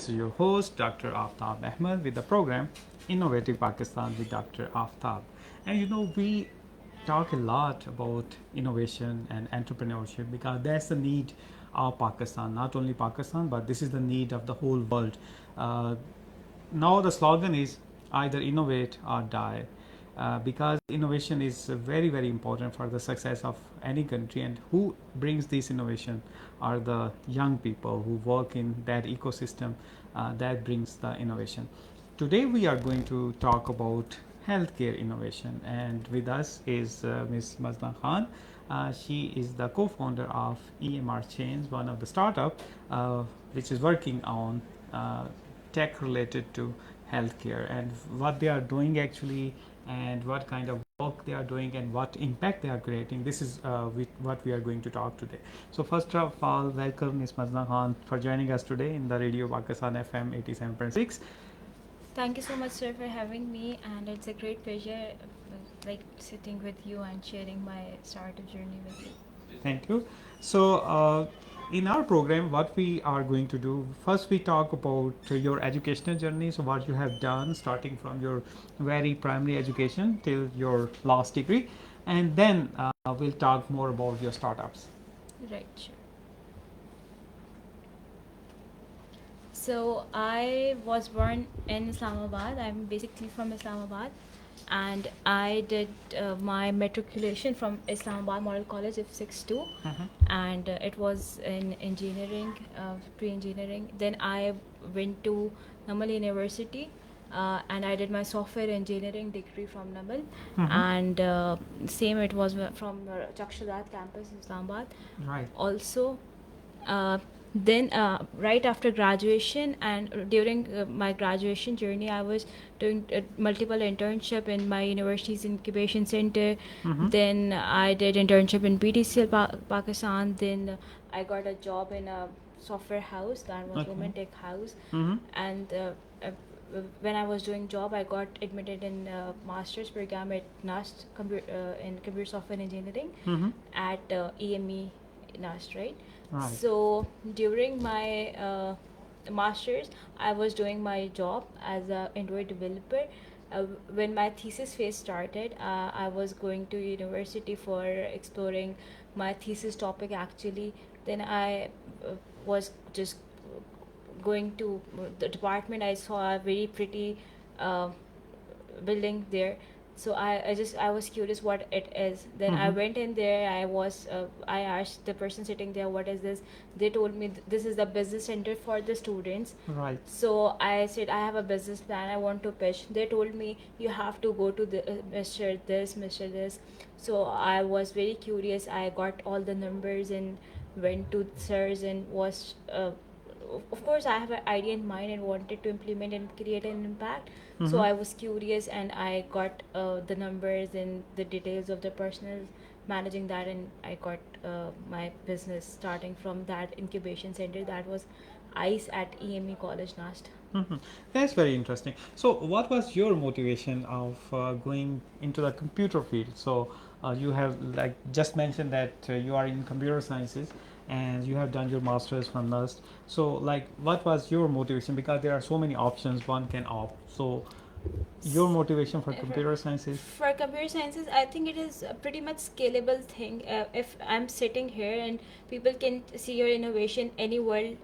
is your host, Dr. Aftab Ahmed, with the program Innovative Pakistan with Dr. Aftab. And we talk a lot about innovation and entrepreneurship because that's the need of Pakistan, not only Pakistan, but this is the need of the whole world. Uh, Now the slogan is either innovate or die, because innovation is very very important for the success of any country, and who brings this innovation are the young people who work in that ecosystem that brings the innovation. Today we are going to talk about healthcare innovation, and with us is Ms. Mazlan Khan. She is the co-founder of EMR Chains, one of the startup which is working on tech related to healthcare, and what they are doing actually, and what kind of work they are doing, and what impact they are creating. This is what we are going to talk today. So first of all, welcome Ms. Mazna Khan for joining us today in the Radio Pakistan FM 87.6. Thank you so much, sir, for having me, and it's a great pleasure, like sitting with you and sharing my startup journey with you. Thank you. So, in our program, what we are going to do first, we talk about your educational journey. So, what you have done starting from your very primary education till your last degree, and then we'll talk more about your startups. Right, sure. So I was born in Islamabad. I'm basically from Islamabad, and I did my matriculation from Islamabad Model College of 6-2, and it was in engineering, pre-engineering. Then I went to Namal University, and I did my software engineering degree from Namal, and same it was from Chakshadat campus in Islamabad. Right. Also, then right after graduation and during my graduation journey, I was doing multiple internship in my university's incubation center. Then I did internship in BTCL Pakistan. Then I got a job in a software house that was Okay. Women Tech House. Mm-hmm. And when I was doing job, I got admitted in master's program at NUST in computer software engineering at EME NUST, right? Right. So during my masters, I was doing my job as a Android developer. When my thesis phase started, I was going to university for exploring my thesis topic actually. Then I was just going to the department. I saw a very pretty uh, building there, so I was curious what it is. Then I went in there. I asked the person sitting there, what is this? They told me this is the business center for the students. Right. So I said, I have a business plan, I want to pitch. They told me you have to go to the Mr. This. So I was very curious. I got all the numbers and went to sirs and was of course I have an idea in mind and wanted to implement and create an impact. So I was curious, and I got the numbers and the details of the personnel managing that, and I got my business starting from that incubation center that was ICE at EME College NAST. That's very interesting. So, what was your motivation of going into the computer field? So, you have like just mentioned that you are in computer sciences and you have done your masters from NUST. So, like, what was your motivation? Because there are so many options one can opt. So, your motivation for computer sciences? For computer sciences, I think it is a pretty much scalable thing. If I'm sitting here and people can see your innovation anywhere,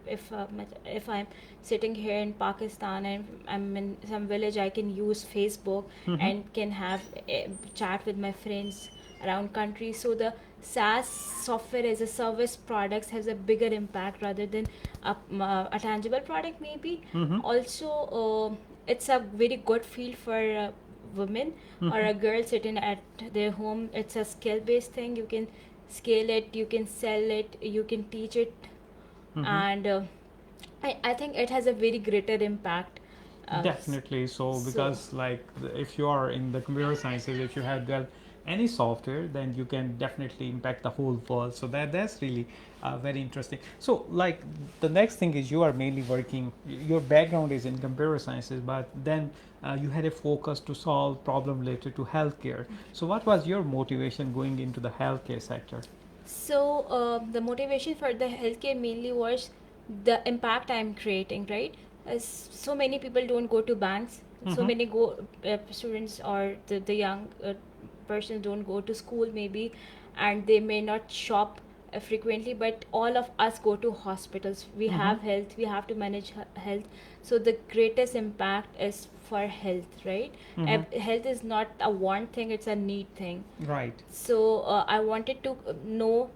if I'm sitting here in Pakistan and I'm in some village, I can use Facebook and can have a chat with my friends around country. So the SaaS, software as a service products, has a bigger impact rather than a tangible product maybe. Also, it's a very good field for women or a girl sitting at their home. It's a skill based thing. You can scale it, you can sell it, you can teach it, and I think it has a very greater impact. Definitely. So, because like if you are in the computer sciences, if you have developed any software, then you can definitely impact the whole world. So that's really very interesting. So, like the next thing is you are mainly working. Your background is in computer sciences, but then you had a focus to solve problem related to healthcare. So, what was your motivation going into the healthcare sector? So the motivation for the healthcare mainly was the impact I'm creating, right? So many people don't go to banks. So many students or the young persons don't go to school maybe, and they may not shop frequently. But all of us go to hospitals. We have health. We have to manage health. So the greatest impact is for health, right? Health is not a want thing; it's a need thing. Right. So I wanted to know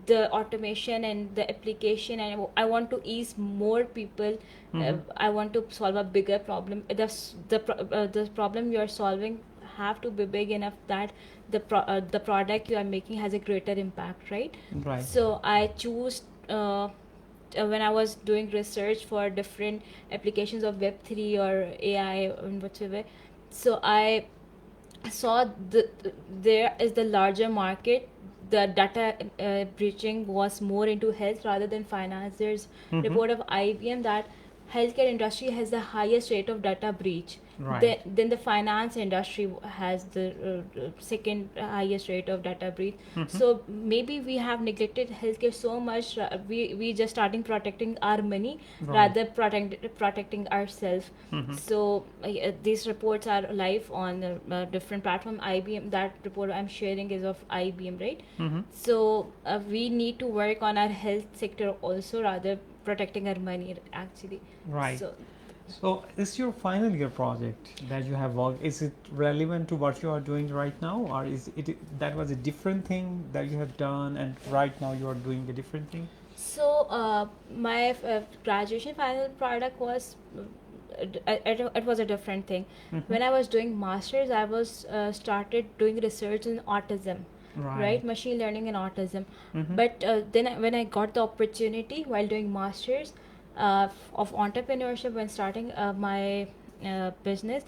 the automation and the application, and I want to ease more people. I want to solve a bigger problem. The problem you are solving have to be big enough that the product you are making has a greater impact, right? Right. So I choose when I was doing research for different applications of Web3 or AI and whatever. So I saw there is the larger market. The data breaching was more into health rather than finance. There's report of IBM that healthcare industry has the highest rate of data breach. Right. Then the finance industry has the second highest rate of data breach. So maybe we have neglected healthcare so much. We just starting protecting our money rather protecting ourselves. So these reports are live on different platform. IBM, that report I'm sharing is of IBM, right? So we need to work on our health sector also rather protecting our money actually. Right. So Is your final year project that you have worked, is it relevant to what you are doing right now, or is it that was a different thing that you have done and right now you are doing a different thing? my graduation final product was it was a different thing. When I was doing masters, I was started doing research in autism, right? Machine learning and autism. But then when I got the opportunity while doing masters of entrepreneurship when starting my business,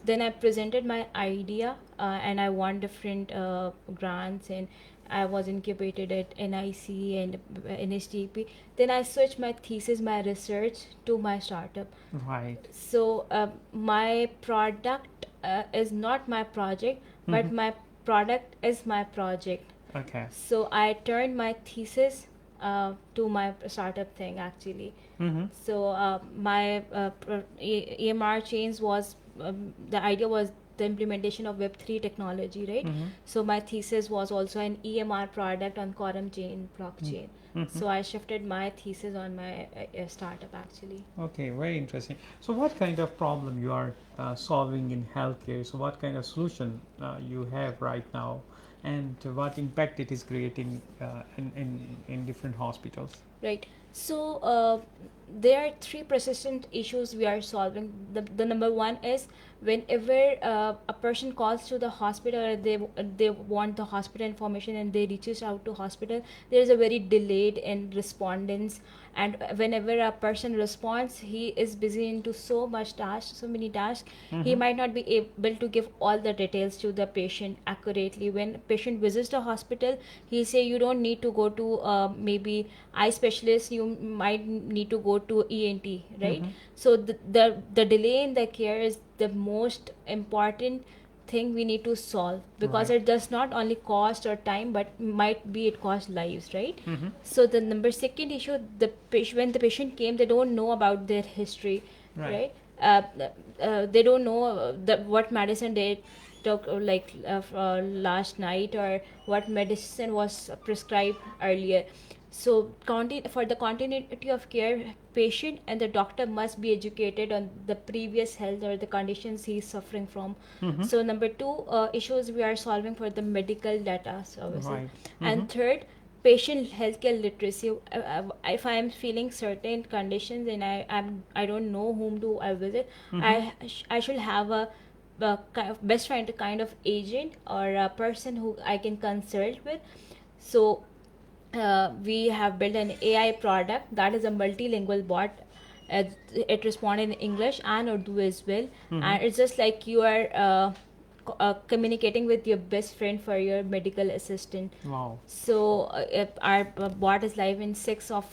then I presented my idea and I won different grants, and I was incubated at NIC and NHTP. Then I switched my thesis, my research to my startup. Right. So my product is not my project, but my product is my project. Okay. So I turned my thesis to my startup thing actually. So my EMR change was the idea was the implementation of Web3 technology, right? So my thesis was also an EMR product on Quorum chain blockchain. So I shifted my thesis on my startup actually. Okay, very interesting. So what kind of problem you are solving in healthcare? So what kind of solution you have right now, and what impact it is creating in different hospitals? Right. So there are three persistent issues we are solving. The number one is whenever a person calls to the hospital, or they want the hospital information and they reaches out to hospital, there is a very delayed in respondents. And whenever a person responds, he is busy into so many tasks, he might not be able to give all the details to the patient accurately. When patient visits the hospital, he say you don't need to go to maybe eye specialist, you might need to go to ENT, right? So the delay in the care is the most important thing we need to solve, because Right. it does not only cost or time, but might be it cost lives, right? So the number second issue, the patient, when the patient came, they don't know about their history, Right. right? They don't know what medicine they took last night, or what medicine was prescribed earlier. So for the continuity of care, patient and the doctor must be educated on the previous health or the conditions he is suffering from. So number two issues we are solving for the medical data services. Right. And third, patient healthcare literacy. If I am feeling certain conditions and I don't know whom to I visit, I should have a kind of best friend kind of agent or a person who I can consult with. So we have built an AI product that is a multilingual bot. It responds in English and Urdu as well, and it's just like you are communicating with your best friend for your medical assistant. Wow. So our bot is live in 6 of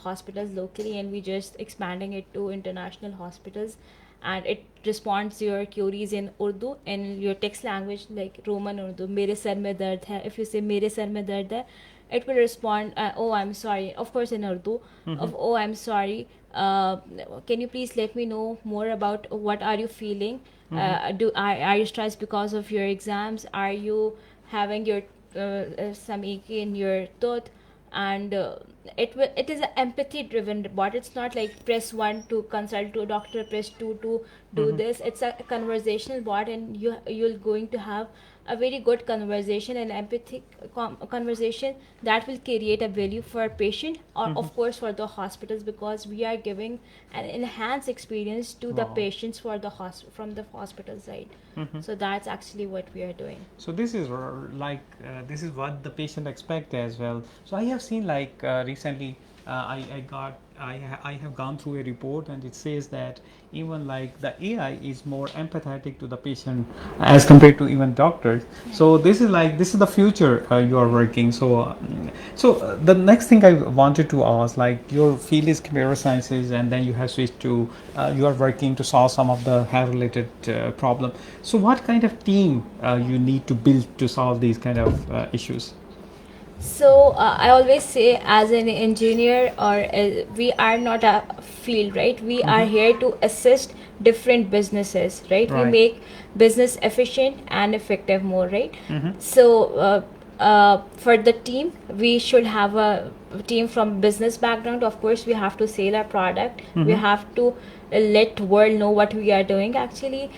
hospitals locally, and we just expanding it to international hospitals. And it responds your queries in Urdu and your text language like Roman Urdu. मेरे sir में दर्द है. If you say मेरे sir में दर्द है, it will respond, oh, I'm sorry, of course in Urdu, of, oh, I'm sorry, can you please let me know more about what are you feeling? Are you stressed because of your exams? Are you having your some ache in your tooth? And it is an empathy driven bot. It's not like press 1 to consult to a doctor, press 2 to do this. It's a conversational bot, and you're going to have a very good conversation and empathic conversation that will create a value for patient, or of course for the hospitals, because we are giving an enhanced experience to the Wow. patients for the from the hospital side. So that's actually what we are doing. So this is this is what the patient expect as well. So I have seen recently I have gone through a report, and it says that even like the AI is more empathetic to the patient as compared to even doctors. So this is the future you are working. So the next thing I wanted to ask, like your field is computer sciences, and then you have switched to you are working to solve some of the health related problem. So what kind of team you need to build to solve these kind of issues? So I always say, as an engineer, or we are not a field, right? We are here to assist different businesses, right? We Right. make business efficient and effective more, right? So for the team, we should have a team from business background. Of course, we have to sell our product. We have to let world know what we are doing. Actually,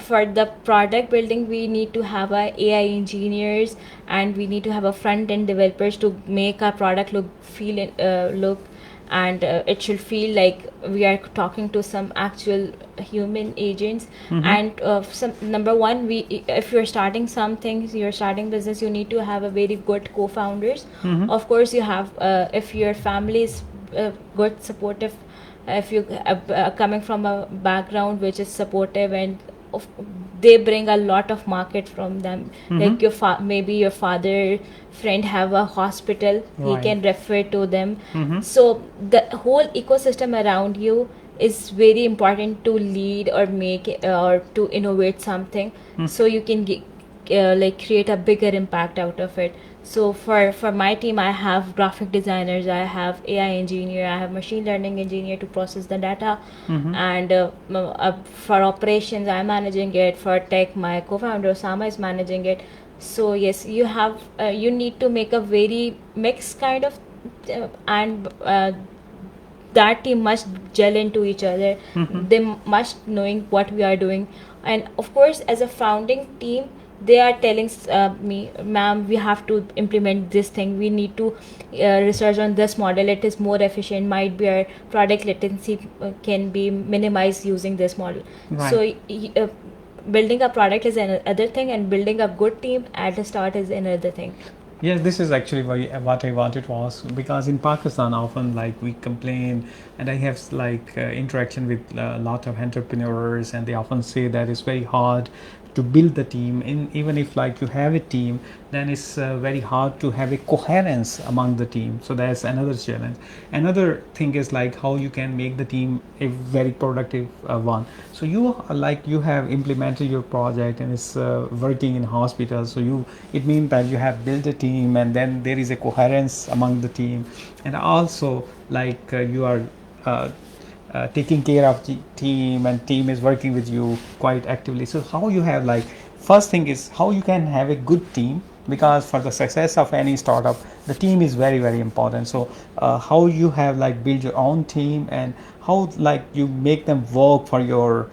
for the product building, we need to have a AI engineers, and we need to have a front end developers to make our product look, and it should feel like we are talking to some actual human agents. And some number one, if you're starting something, you're starting business, you need to have a very good co-founders. Of course, you have if your family is good, supportive, if you coming from a background which is supportive, and of, they bring a lot of market from them. Like your maybe your father friend have a hospital, he Right. can refer to them. So the whole ecosystem around you is very important to lead or make or to innovate something, so you can like create a bigger impact out of it. So for my team, I have graphic designers, I have AI engineer, I have machine learning engineer to process the data, and for operations, I'm managing it. For tech, my co-founder Osama is managing it. So yes, you need to make a very mixed kind of and that team must gel into each other. They must knowing what we are doing. And of course, as a founding team, they are telling me, ma'am, we have to implement this thing, we need to research on this model, it is more efficient, might be our product latency can be minimized using this model. Right. So building a product is another thing, and building a good team at the start is another thing. Yeah, this is actually what I wanted to ask, because in Pakistan often like we complain, and I have interaction with a lot of entrepreneurs, and they often say that it's very hard to build the team. Even if like you have a team, then it's very hard to have a coherence among the team. So that's another challenge. Another thing is like how you can make the team a very productive one. So you have implemented your project, and it's working in hospitals. So it means that you have built a team, and then there is a coherence among the team, and also you are taking care of the team, and team is working with you quite actively. So how you have first thing is how you can have a good team, because for the success of any startup, the team is very, very important. So how you have build your own team, and how you make them work for your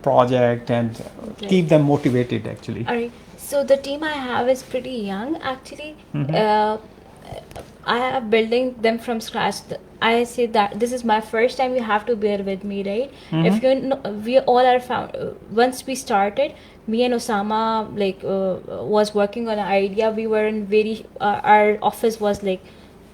project, and keep them motivated actually. Alright, so the team I have is pretty young actually. I am building them from scratch. I say that this is my first time. You have to bear with me, right? If you know, we all are found. Once we started, me and Osama was working on an idea. We were in very our office was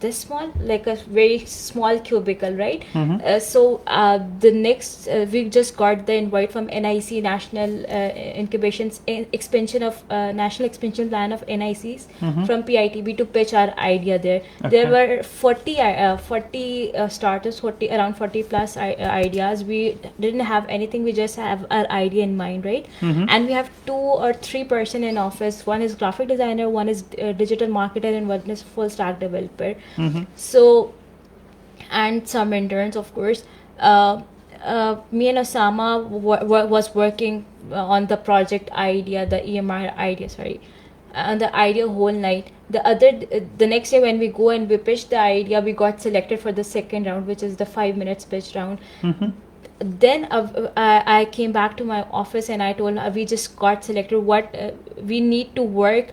this small, like a very small cubicle, right? Mm-hmm. The next we just got the invite from NIC, National Incubations Expansion of National Expansion Plan of NICs, from PITB, to pitch our idea there. There were 40 startups, around 40 plus ideas. We didn't have anything, we just have our idea in mind, right? And we have 2 or 3 person in office. One is graphic designer, one is digital marketer, and one is full stack developer. So, and some interns, of course. Me and Osama was working on the project idea, the EMR idea, sorry, and the idea whole night. The next day when we go and we pitch the idea, we got selected for the second round, which is the 5 minutes pitch round. Then I came back to my office and I told we just got selected. What we need to work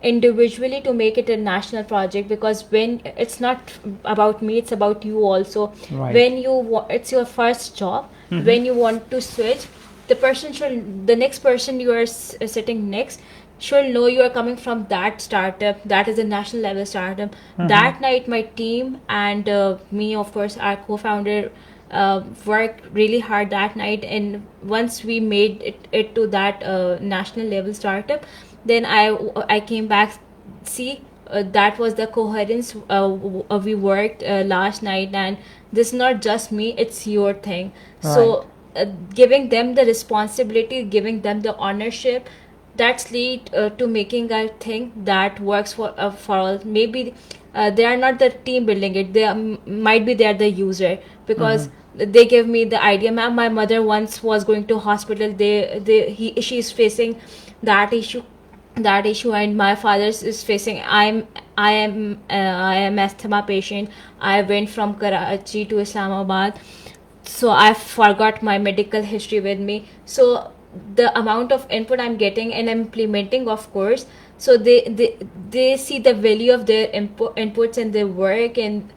individually to make it a national project, because when it's not about me, it's about you also. Right. When it's your first job, when you want to switch, the next person you are sitting next should know you are coming from that startup, that is a national level startup. That night my team and me, of course, our co-founder, worked really hard that night, and once we made it to that national level startup, then I came back. See, that was the coherence we worked last night, and this is not just me, it's your thing. So giving them the responsibility, giving them the ownership, that's lead to making a thing that works for all. Maybe they are not the team building it, might be they are the user, because they gave me the idea. Ma'am, my mother once was going to hospital, she's facing that issue, and my father is facing, I am asthma patient. I went from Karachi to Islamabad, so I forgot my medical history with me. So the amount of input I'm getting and I'm implementing, of course, so they see the value of their inputs and their work and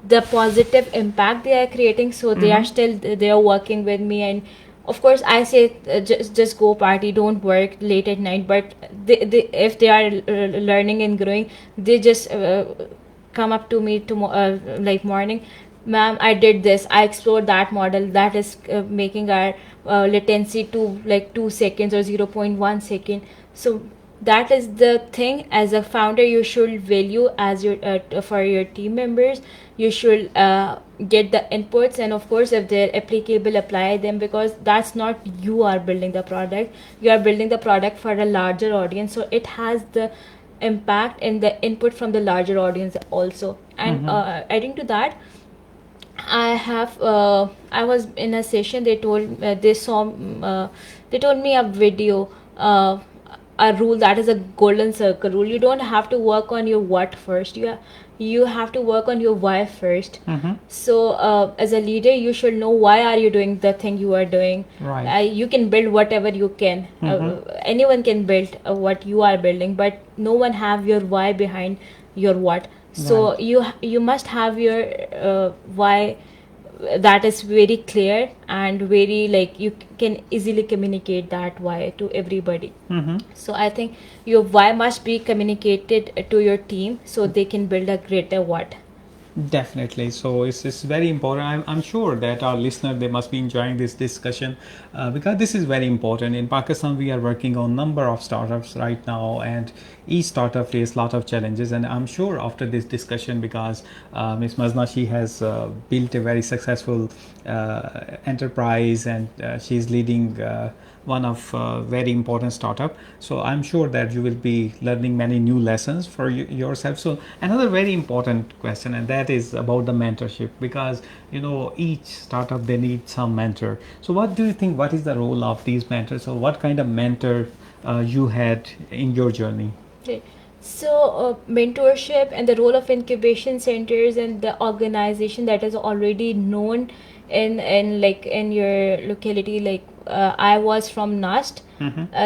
the positive impact they are creating. So they are still, they are working with me. And of course I say just go party, don't work late at night, but if they are learning and growing, they just come up to me like morning, ma'am, I did this, I explored that model that is making our latency to like 2 seconds or 0.1 second. So that is the thing. As a founder, you should value as your for your team members. You should get the inputs, and of course if they're applicable, apply them, because that's not you are building the product, you are building the product for a larger audience, so it has the impact and the input from the larger audience also. And adding to that, I was in a session, they told they told me a video, a rule that is a golden circle rule. You don't have to work on your what first, you have to work on your why first. So as a leader, you should know why are you doing the thing you are doing. You can build whatever you can, anyone can build what you are building, but no one have your why behind your what. So you must have your why that is very clear and very, like, you can easily communicate that why to everybody. So I think your why must be communicated to your team so they can build a greater what. Definitely. So it's very important. I'm sure that our listener, they must be enjoying this discussion because this is very important. In Pakistan, we are working on number of startups right now, and each startup faces a lot of challenges. And I'm sure after this discussion, because Ms. Mazna, she has built a very successful enterprise, and she's leading one of very important startup. So I'm sure that you will be learning many new lessons for yourself. So another very important question, and that is about the mentorship, because each startup, they need some mentor. So what do you think, what is the role of these mentors? So what kind of mentor you had in your journey? Okay. So mentorship and the role of incubation centers and the organization that is already known in your locality, like I was from NAST,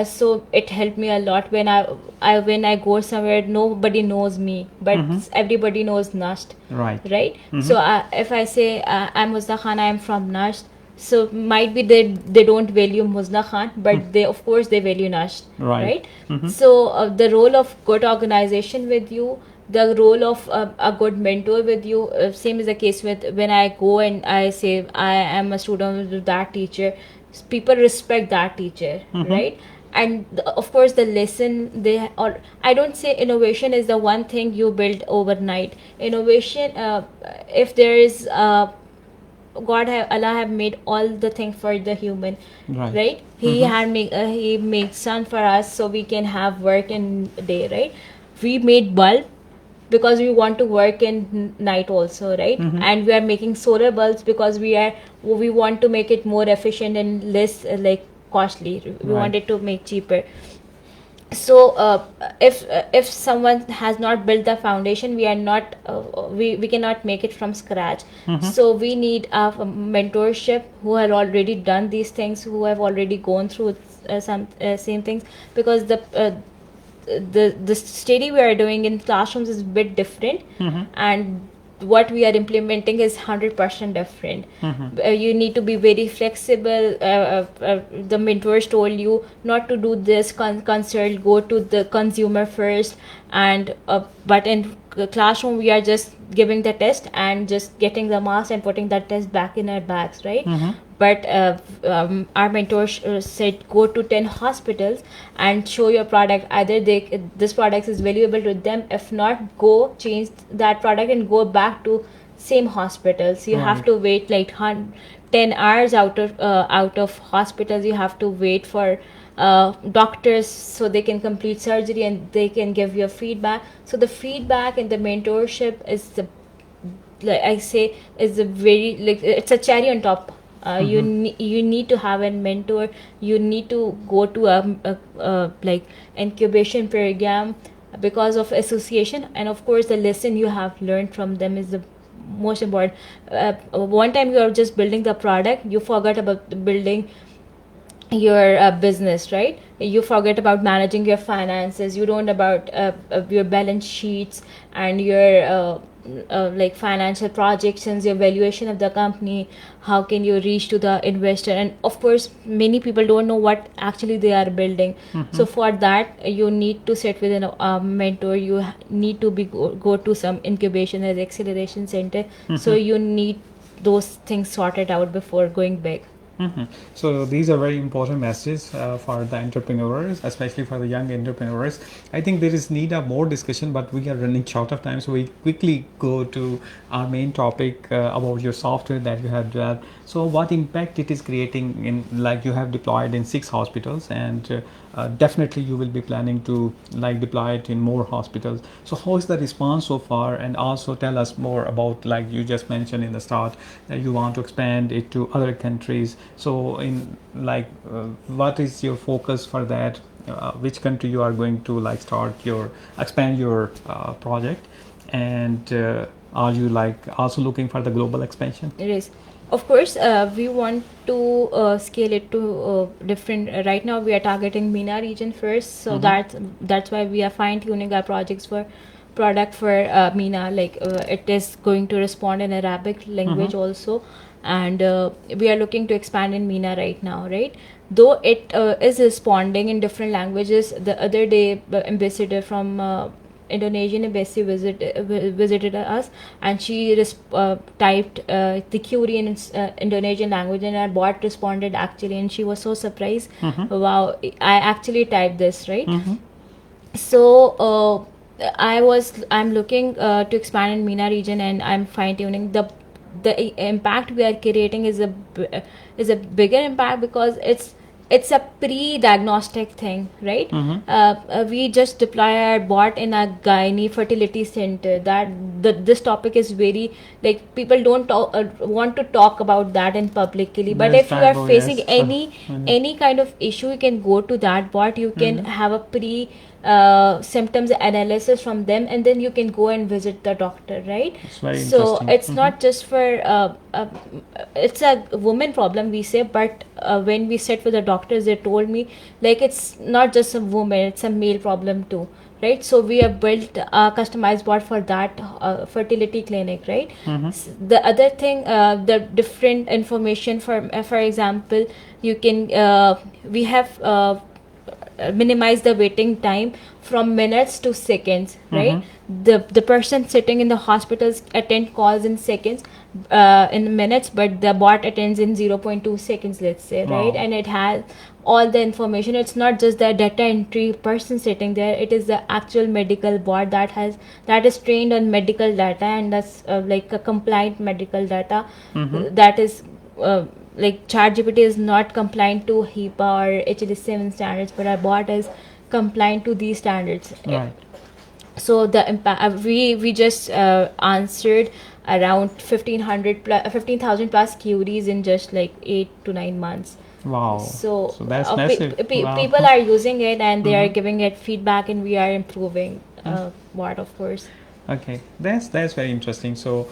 so it helped me a lot. When I go somewhere, nobody knows me, but everybody knows NAST, right? So if I say I'm Muzna Khan, I'm from NAST, so might be they don't value Muzna Khan, but they, of course, they value NAST, right? So the role of good organization with you, the role of a good mentor with you. Same is the case with when I go and I say I am a student with that teacher. People respect that teacher, right? And of course the lesson they, or I don't say innovation is the one thing you build overnight. Innovation, if there is Allah have made all the thing for the human, Right. right? He made sun for us so we can have work in day, right? We made bulb because we want to work in night also, right? And we are making solar bulbs because we want to make it more efficient and less like costly. We Right. want it to make cheaper. So if someone has not built the foundation, we are not we cannot make it from scratch. So we need a mentorship who have already done these things, who have already gone through some same things, because the study we are doing in classrooms is a bit different, and what we are implementing is 100% different. You need to be very flexible. The mentors told you not to do this consult, go to the consumer first, and but in classroom we are just giving the test and just getting the marks and putting that test back in our bags, right? But our mentors said go to 10 hospitals and show your product. Either this product is valuable to them, if not, go change that product and go back to same hospitals. You have Right. to wait like 10 hours out of hospitals. You have to wait for doctors so they can complete surgery and they can give you feedback. So the feedback and the mentorship is the, like I say, is a very, like, it's a cherry on top. You need to have a mentor. You need to go to a like incubation program because of association, and of course the lesson you have learned from them is the most important. One time you are just building the product, you forget about building your business, right? You forget about managing your finances. You don't about your balance sheets and your like financial projections, your valuation of the company. How can you reach to the investor? And of course many people don't know what actually they are building. So for that you need to sit with a mentor. You need to go to some incubation or acceleration center. So you need those things sorted out before going big. So these are very important messages for the entrepreneurs, especially for the young entrepreneurs. I think there is need of more discussion, but we are running short of time, so we quickly go to our main topic about your software that you have developed. So what impact it is creating in, like you have deployed in 6 hospitals, and definitely you will be planning to like deploy it in more hospitals. So how is the response so far? And also tell us more about, like you just mentioned in the start, that you want to expand it to other countries. So in like what is your focus for that? Which country you are going to like start your expand your project, and are you like also looking for the global expansion? It is. Of course, we want to scale it to different. Right now, we are targeting MENA region first, so that's why we are fine tuning our projects for product for MENA. Like it is going to respond in Arabic language also, and we are looking to expand in MENA right now, right? Though it is responding in different languages. The other day, the ambassador from Indonesian embassy visited us, and she typed the query in Indonesian language, and our bot responded actually, and she was so surprised. Wow, I actually typed this, right? So I'm looking to expand in MENA region, and I'm fine tuning the impact we are creating is a bigger impact because it's a pre-diagnostic thing, right? We just deploy our bot in a gynae fertility center. This topic is very, like, people don't want to talk about that in publicly. But There's if you are taboo, facing yes. any kind of issue, you can go to that bot. You can have a symptoms analysis from them, and then you can go and visit the doctor, right? It's very So interesting. it's not just for it's a woman problem, we say, but when we sit with the doctors, they told me like it's not just a woman, it's a male problem too, right? So we have built a customized bot for that fertility clinic, right? The other thing, the different information for example, you can we have minimize the waiting time from minutes to seconds, right? Mm-hmm. The person sitting in the hospitals attend calls in seconds, in minutes, but the bot attends in 0.2 seconds, let's say, right? Wow. And it has all the information. It's not just the data entry person sitting there, it is the actual medical bot that is trained on medical data, and that's like a compliant medical data. Mm-hmm. That is like ChatGPT is not compliant to HIPAA or HL7 standards, but our bot is compliant to these standards. Right. So the impact, we just answered around 15,000 plus queries in just like 8 to 9 months. Wow. So That's massive. Wow. people are using it, and they are Mhm. giving it feedback, and we are improving what, of course. Okay, that's very interesting. So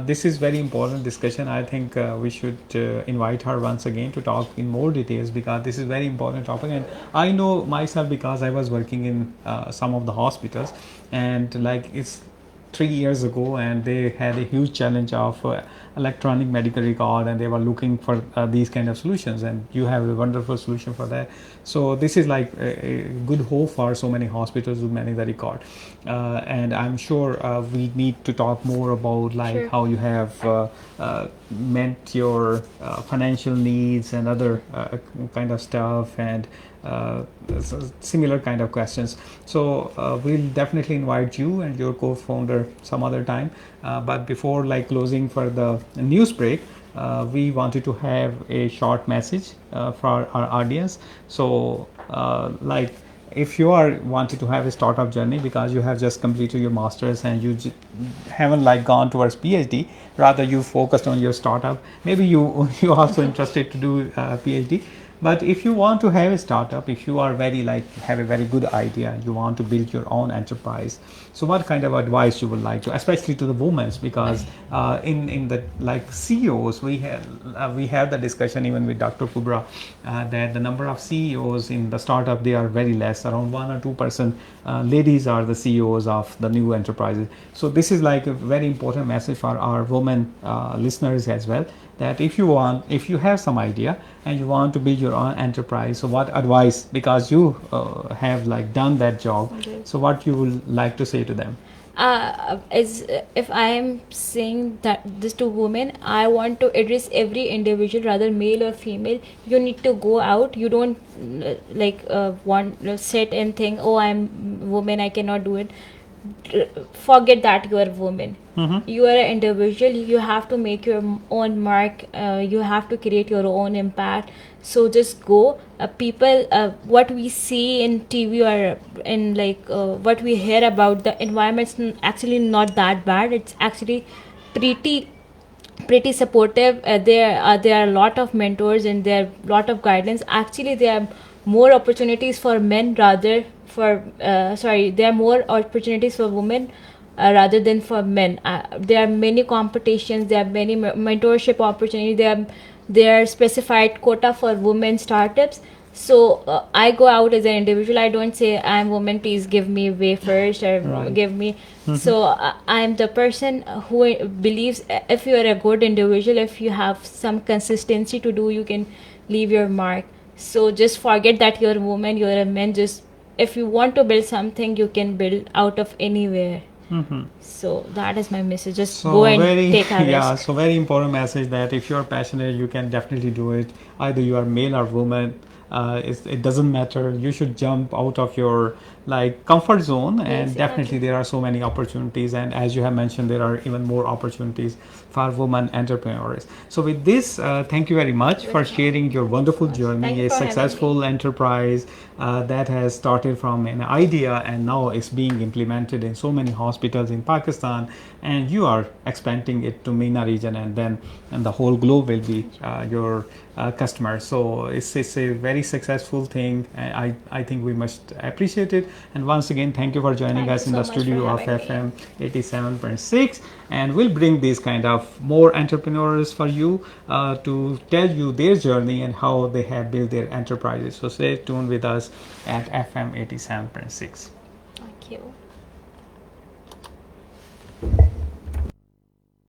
this is very important discussion. I think we should invite her once again to talk in more details, because this is very important topic. And I know myself, because I was working in some of the hospitals, and like it's 3 years ago, and they had a huge challenge of electronic medical record, and they were looking for these kind of solutions, and you have a wonderful solution for that. So this is like a good hope for so many hospitals to manage the record. And I'm sure we need to talk more about like Sure. how you have met your financial needs and other kind of stuff, and similar kind of questions. So we'll definitely invite you and your co-founder some other time. But before like closing for the news break, we wanted to have a short message for our audience. So like if you are wanted to have a startup journey, because you have just completed your masters and you haven't like gone towards PhD, rather you focused on your startup, maybe you also interested to do PhD. But if you want to have a startup, if you are very like have a very good idea, you want to build your own enterprise, so what kind of advice you would like to, especially to the women, because in the like CEOs, we have the discussion even with Dr. Kubra, that the number of CEOs in the startup, they are very less, around 1 or 2% ladies are the CEOs of the new enterprises. So this is like a very important message for our women listeners as well, that if you have some idea and you want to build your own enterprise, so what advice, because you have like done that job, Okay. so what you would like to say to them? Is if I am saying that this to women, I want to address every individual, rather male or female. You need to go out. You don't want sit and think, oh, I'm woman, I cannot do it. Forget that you are a woman. Mm-hmm. You are an individual. You have to make your own mark. You have to create your own impact. So just go. People, what we see in TV or in what we hear about the environment's actually not that bad. It's actually pretty supportive. There are a lot of mentors, and there are a lot of guidance. Actually, there are more opportunities for men rather for there are more opportunities for women rather than for men. There are many competitions, there are many mentorship opportunities, there are specified quota for women startups. So I go out as an individual. I don't say I'm woman, please give me way first, or Right. give me. So I'm the person who believes if you are a good individual, if you have some consistency to do, you can leave your mark. So just forget that you're a woman, you're a man. Just if you want to build something, you can build out of anywhere. Mm-hmm. So that is my message. Just So go and very take a yeah, risk. so very important message, that if you are passionate, you can definitely do it. Either you are male or woman, it doesn't matter. You should jump out of your like comfort zone, and Yes, definitely exactly. there are so many opportunities. And as you have mentioned, there are even more opportunities for women entrepreneurs. So with this, thank you very much for sharing your wonderful Thank journey, you a for having me. successful enterprise that has started from an idea and now is being implemented in so many hospitals in Pakistan, and you are expanding it to MENA region, and the whole globe will be your customer. So it's a very successful thing. I think we must appreciate it. And once again, thank you for joining Thank us you in so the much for studio of having me. FM 87.6, and we'll bring these kind of more entrepreneurs for you to tell you their journey and how they have built their enterprises. So stay tuned with us at FM 87.6. Thank you.